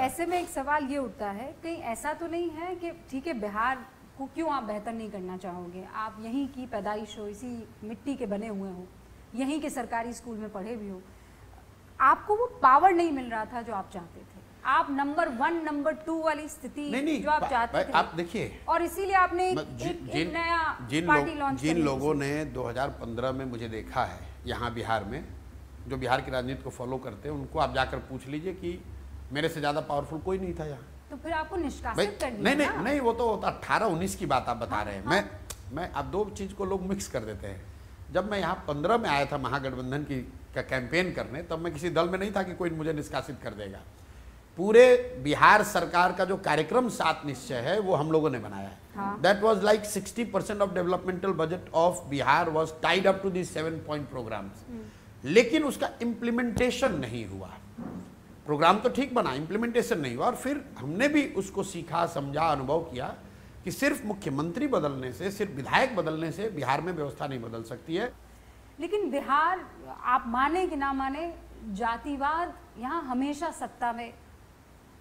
ऐसे में एक सवाल ये उठता है, कहीं ऐसा तो नहीं है कि ठीक है बिहार को क्यों आप बेहतर नहीं करना चाहोगे, आप यहीं की पैदाइश हो, इसी मिट्टी के बने हुए हो, यहीं के सरकारी स्कूल में पढ़े भी हो, आपको वो पावर नहीं मिल रहा था जो आप चाहते थे, आप नंबर 1 नंबर 2 वाली स्थिति जो आप चाहते थे, आप देखिए, और इसीलिए आपने एक नया पार्टी लॉन्च जिन लोगों ने 2015 में मुझे देखा है यहाँ बिहार में, जो बिहार की राजनीति को फॉलो करते हैं, उनको आप जाकर पूछ लीजिए कि मेरे से ज़्यादा पावरफुल कोई नहीं था यहाँ। तो फिर आपको निष्कासित कर दिया। नहीं, वो तो 18-19 की बात आप बता रहे हैं। मैं अब दो चीज़ को लोग मिक्स कर देते हैं। जब मैं यहाँ 15 में आया था महागठबंधन का कैंपेन करने, तब मैं किसी दल में नहीं था कि कोई मुझे निष्कासित कर देगा। पूरे बिहार सरकार का जो कार्यक्रम 7 निश्चय है वो हम लोगों ने बनाया है। That was like 60% of developmental budget of Bihar was tied up to this 7 point programs. लेकिन उसका इम्प्लीमेंटेशन नहीं हुआ। प्रोग्राम तो ठीक बना, इम्प्लीमेंटेशन नहीं हुआ। और फिर हमने भी उसको सीखा, समझा, अनुभव किया कि सिर्फ मुख्यमंत्री बदलने से, सिर्फ विधायक बदलने से बिहार में व्यवस्था नहीं बदल सकती है। लेकिन बिहार, आप माने कि ना माने, जातिवाद यहाँ हमेशा सत्ता में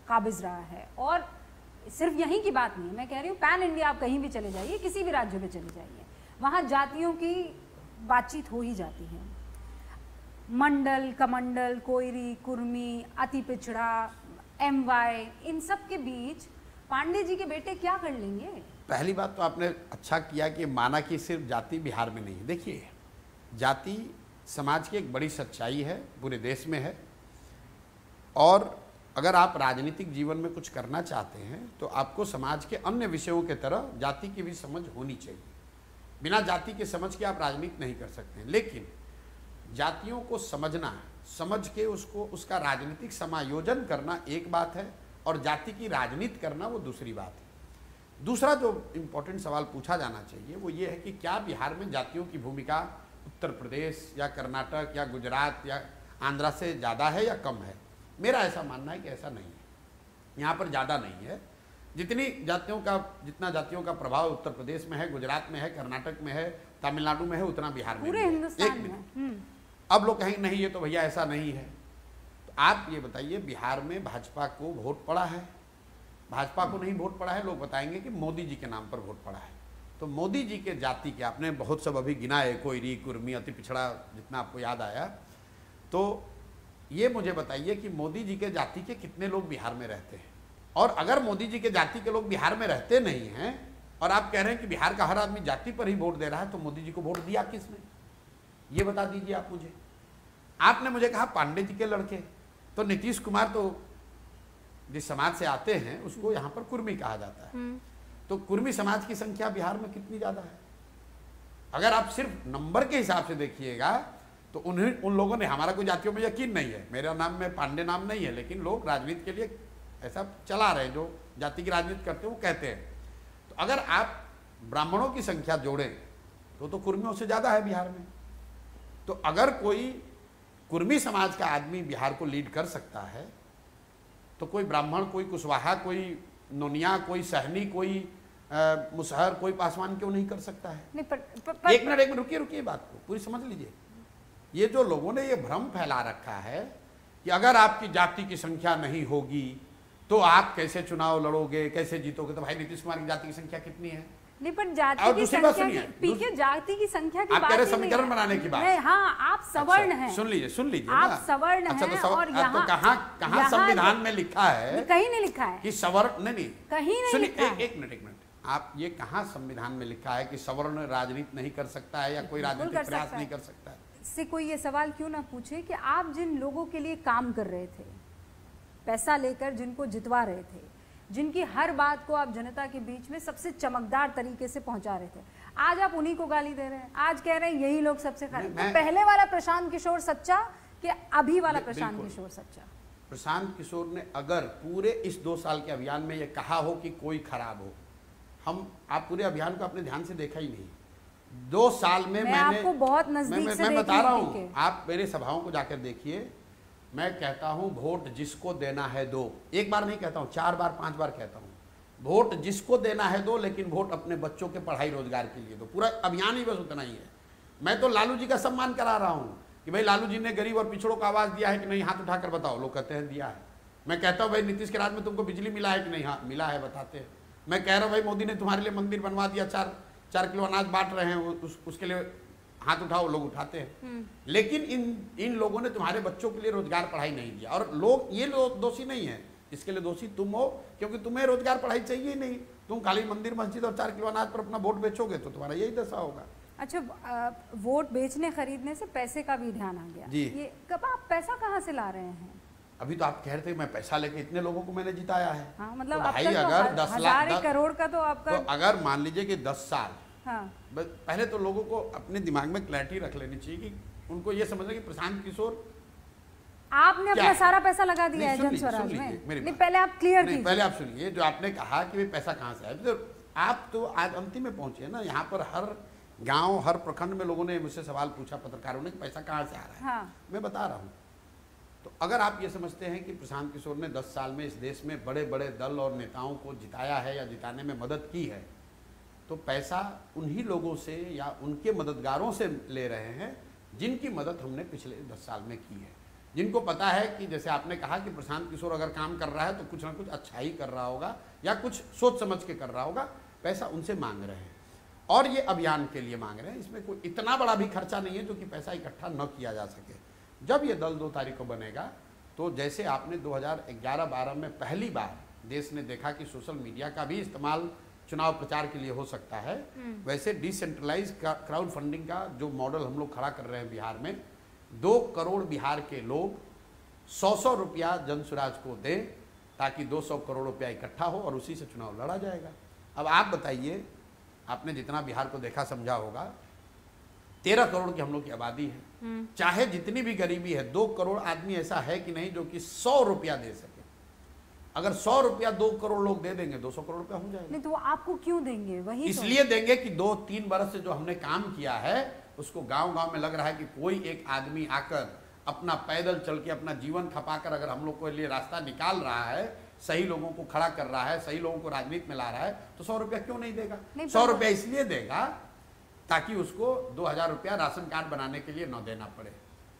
काबिज रहा है। और सिर्फ यहीं की बात नहीं है, मैं कह रही हूँ पैन इंडिया आप कहीं भी चले जाइए, किसी भी राज्य में चले जाइए, वहाँ जातियों की बातचीत हो ही जाती है। मंडल, कमंडल, कोयरी, कुर्मी, अति पिछड़ा, MY, इन सब के बीच पांडे जी के बेटे क्या कर लेंगे? पहली बात तो आपने अच्छा किया कि माना कि सिर्फ जाति बिहार में नहीं है। देखिए, जाति समाज की एक बड़ी सच्चाई है, पूरे देश में है। और अगर आप राजनीतिक जीवन में कुछ करना चाहते हैं तो आपको समाज के अन्य विषयों के तरह जाति की भी समझ होनी चाहिए। बिना जाति के समझ के आप राजनीति नहीं कर सकते हैं। लेकिन जातियों को समझना, समझ के उसका राजनीतिक समायोजन करना एक बात है, और जाति की राजनीति करना वो दूसरी बात है। दूसरा जो इम्पोर्टेंट सवाल पूछा जाना चाहिए वो ये है कि क्या बिहार में जातियों की भूमिका उत्तर प्रदेश या कर्नाटक या गुजरात या आंध्रा से ज़्यादा है या कम है? मेरा ऐसा मानना है कि ऐसा नहीं है। यहाँ पर ज़्यादा नहीं है। जितना जातियों का प्रभाव उत्तर प्रदेश में है, गुजरात में है, कर्नाटक में है, तमिलनाडु में है, उतना बिहार में पूरे हिंदुस्तान में। अब लोग कहेंगे नहीं, ये तो भैया ऐसा नहीं है। तो आप ये बताइए, बिहार में भाजपा को वोट पड़ा है? भाजपा को नहीं वोट पड़ा है, लोग बताएंगे कि मोदी जी के नाम पर वोट पड़ा है। तो मोदी जी के जाति के आपने बहुत सब अभी गिनाए, कोयरी, कुर्मी, अति पिछड़ा, जितना आपको याद आया। तो ये मुझे बताइए कि मोदी जी के जाति के कितने लोग बिहार में रहते हैं? और अगर मोदी जी के जाति के लोग बिहार में रहते नहीं हैं और आप कह रहे हैं कि बिहार का हर आदमी जाति पर ही वोट दे रहा है, तो मोदी जी को वोट दिया किसने? ये बता दीजिए आप मुझे। आपने मुझे कहा पांडे जी के लड़के, तो नीतीश कुमार तो जिस समाज से आते हैं उसको यहाँ पर कुर्मी कहा जाता है। तो कुर्मी समाज की संख्या बिहार में कितनी ज्यादा है? अगर आप सिर्फ नंबर के हिसाब से देखिएगा तो उन लोगों ने, हमारा कोई जातियों में यकीन नहीं है, मेरा नाम में पांडे नाम नहीं है, लेकिन लोग राजनीति के लिए ऐसा चला रहे, जो जाति की राजनीति करते हैं वो कहते हैं। तो अगर आप ब्राह्मणों की संख्या जोड़ें तो कुर्मियों से ज्यादा है बिहार में। तो अगर कोई कुर्मी समाज का आदमी बिहार को लीड कर सकता है तो कोई ब्राह्मण, कोई कुशवाहा, कोई नोनिया, कोई सहनी, कोई मुसहर, कोई पासवान क्यों नहीं कर सकता है? एक मिनट रुकिए बात को पूरी समझ लीजिए। ये जो लोगों ने ये भ्रम फैला रखा है कि अगर आपकी जाति की संख्या नहीं होगी तो आप कैसे चुनाव लड़ोगे, कैसे जीतोगे? तो भाई नीतीश कुमार की जाति की संख्या कितनी है? नहीं, पर जाति की संख्या, पीके जाति की संख्या की आप कह रहे समीकरण बनाने की बात। हाँ, आप सवर्ण हैं। सुन लीजिए आप सवर्ण हैं। और यहाँ कहाँ संविधान में लिखा है? कहीं नहीं लिखा है कि सवर्ण, नहीं कहीं नहीं लिखा है। एक मिनट, आप ये कहाँ संविधान में लिखा है कि सवर्ण राजनीति नहीं कर सकता है या कोई राजनीतिक प्रयास नहीं कर सकता है? से कोई ये सवाल क्यों ना पूछे कि आप जिन लोगों के लिए काम कर रहे थे, पैसा लेकर जिनको जितवा रहे थे, जिनकी हर बात को आप जनता के बीच में सबसे चमकदार तरीके से पहुंचा रहे थे, आज आप उन्हीं को गाली दे रहे हैं। आज कह रहे हैं यही लोग सबसे खराब। तो पहले वाला प्रशांत किशोर सच्चा कि अभी वाला प्रशांत किशोर सच्चा? प्रशांत किशोर ने अगर पूरे इस 2 साल के अभियान में ये कहा हो कि कोई खराब हो, आप पूरे अभियान को अपने ध्यान से देखा ही नहीं। 2 साल में मैंने आपको बहुत नजदीक से मैं बता रहा हूँ, आप मेरे सभाओं को जाकर देखिए। मैं कहता हूँ वोट जिसको देना है दो। एक बार नहीं कहता हूँ, 4 बार 5 बार कहता हूँ, वोट जिसको देना है दो, लेकिन वोट अपने बच्चों के पढ़ाई रोजगार के लिए दो। पूरा अभियान ही बस उतना ही है। मैं तो लालू जी का सम्मान करा रहा हूँ कि भाई लालू जी ने गरीब और पिछड़ों को आवाज दिया है कि नहीं, हाथ उठाकर बताओ। लोग कहते हैं दिया है। मैं कहता हूँ भाई नीतीश के राज में तुमको बिजली मिला है कि नहीं, हाँ मिला है, बताते हैं। मैं कह रहा हूँ भाई मोदी ने तुम्हारे लिए मंदिर बनवा दिया, 4 किलो अनाज बांट रहे हैं, उसके लिए हाथ उठाओ, लोग उठाते हैं। लेकिन इन लोगों ने तुम्हारे बच्चों के लिए रोजगार पढ़ाई नहीं दिया। और लोग ये लोग दोषी नहीं है, इसके लिए दोषी तुम हो, क्योंकि तुम्हें रोजगार पढ़ाई चाहिए ही नहीं। तुम खाली मंदिर मस्जिद और 4 किलो अनाज पर अपना वोट बेचोगे तो तुम्हारा यही दशा होगा। अच्छा, वोट बेचने खरीदने से पैसे का भी ध्यान आ गया। जी। ये कब आप पैसा कहाँ से ला रहे हैं? अभी तो आप कह रहे थे मैं पैसा लेके इतने लोगों को मैंने जिताया है। हाँ, मतलब तो अब भाई तक तो अगर 10 लाख 1000 करोड़ का तो आपका, तो अगर मान लीजिए कि 10 साल, हाँ, पहले तो लोगों को अपने दिमाग में क्लैरिटी रख लेनी चाहिए कि उनको ये समझना कि प्रशांत किशोर आपने अपना सारा पैसा लगा दिया है नहीं, जन सुन स्वराज लीजिए, में। मेरी नहीं, बात। पहले आप क्लियर कीजिए। पहले आप सुनिए, जो आपने कहा कि भाई पैसा कहाँ से आया, तो आप तो आज अंतिम में पहुंचे ना। यहाँ पर हर गांव, हर प्रखंड में लोगों ने मुझसे सवाल पूछा, पत्रकारों ने, कि पैसा कहाँ से आ रहा है। हाँ। मैं बता रहा हूँ। तो अगर आप ये समझते हैं कि प्रशांत किशोर ने 10 साल में इस देश में बड़े बड़े दल और नेताओं को जिताया है या जिताने में मदद की है, तो पैसा उन्हीं लोगों से या उनके मददगारों से ले रहे हैं जिनकी मदद हमने पिछले 10 साल में की है, जिनको पता है कि जैसे आपने कहा कि प्रशांत किशोर अगर काम कर रहा है तो कुछ ना कुछ अच्छा ही कर रहा होगा या कुछ सोच समझ के कर रहा होगा। पैसा उनसे मांग रहे हैं और ये अभियान के लिए मांग रहे हैं। इसमें कोई इतना बड़ा भी खर्चा नहीं है जो कि पैसा इकट्ठा न किया जा सके। जब ये दल 2 तारीख को बनेगा तो जैसे आपने 2011-12 में पहली बार देश ने देखा कि सोशल मीडिया का भी इस्तेमाल चुनाव प्रचार के लिए हो सकता है, वैसे डिसेंट्रलाइज क्राउड फंडिंग का जो मॉडल हम लोग खड़ा कर रहे हैं बिहार में, 2 करोड़ बिहार के लोग 100 रुपया जन स्वराज को दें ताकि 200 करोड़ रुपया इकट्ठा हो और उसी से चुनाव लड़ा जाएगा। अब आप बताइए, आपने जितना बिहार को देखा समझा होगा, 13 करोड़ की हम लोग की आबादी है। चाहे जितनी भी गरीबी है, 2 करोड़ आदमी ऐसा है कि नहीं जो कि 100 रुपया दे सके। अगर 100 रुपया 2 करोड़ लोग दे देंगे, 200 करोड़ रुपया हो जाएगा। नहीं तो वो आपको क्यों देंगे? वही इसलिए देंगे कि 2-3 बरस से जो हमने काम किया है उसको गांव-गांव में लग रहा है कि कोई एक आदमी आकर अपना पैदल चल के अपना जीवन खपाकर अगर हम लोग को लिए रास्ता निकाल रहा है, सही लोगों को खड़ा कर रहा है, सही लोगों को राजनीति में ला रहा है, तो 100 रुपया क्यों नहीं देगा? 100 रुपया इसलिए देगा ताकि उसको 2000 रुपया राशन कार्ड बनाने के लिए न देना पड़े।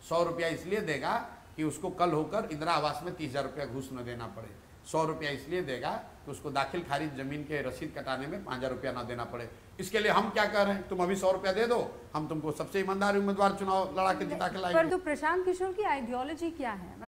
100 रुपया इसलिए देगा कि उसको कल होकर इंदिरा आवास में 30,000 रुपया घूस न देना पड़े। 100 रुपया इसलिए देगा कि उसको दाखिल खारिज जमीन के रसीद कटाने में 5,000 रुपया ना देना पड़े। इसके लिए हम क्या कह रहे हैं, तुम अभी 100 रुपया दे दो, हम तुमको सबसे ईमानदार उम्मीदवार चुनाव लड़ा के जिता के लाएंगे। पर तो प्रशांत किशोर की आइडियोलॉजी क्या है?